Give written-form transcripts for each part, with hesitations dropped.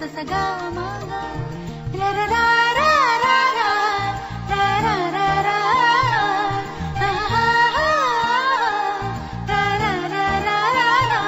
sa ga ma ga ra ra ra ra ra ra ra ra ra ra ha ha ha ra ra ra ra ra ra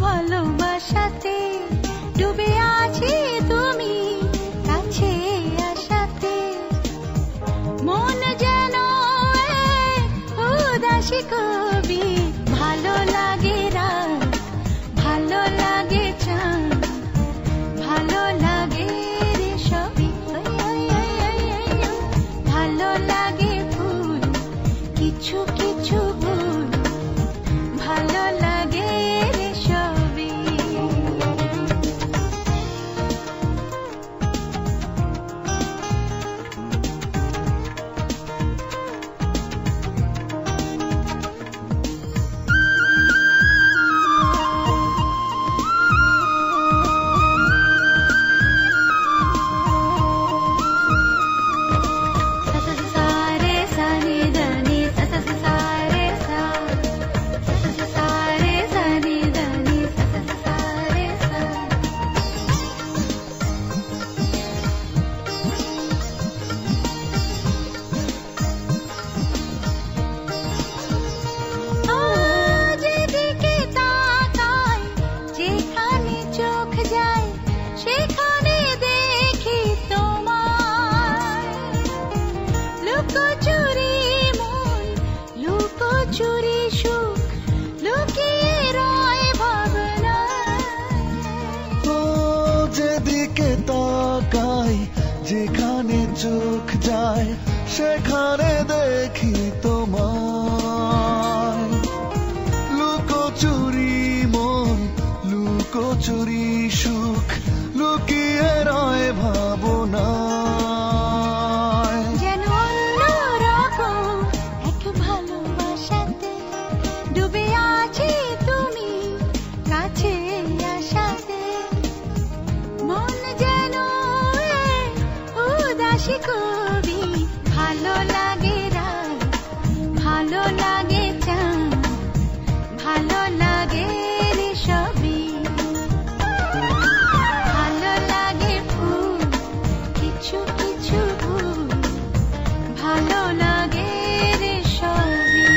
ভালোবাসাতে ডুবে আছি তুমি কাছে আসাতে মন যেন উদাসী কবি ভালো লাগে রাত ভালো লাগে চাঁদ ভালো লাগে রে সবই ভালো লাগে ফুল কিছু কিছু ভুল ভালো লাগে সেখানে দেখি তোমার লুকোচুরি মন লুকোচুরি সুখ লুকিয়ে রয় ভাবনা যেদিকে তাকাই যেখানে চোখ যায় সেখানে দেখি তোমার লুকোচুরি মন লুকোচুরি সুখ লুকিয়ে রয় ভাবনায় যেন অন্যরকম এক ভালোবাসাতে ডুবে আছি তুমি কাছে আসাতে মন যেন উদাসী কবি ভালো লাগে রাত ভালো লাগে চাঁদ ভালো লাগে রে সবই কিছু কিছু ভুল ভালো লাগে রে সবই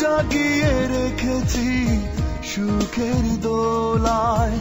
জাগিয়ে রেখেছি সুখের দোলায়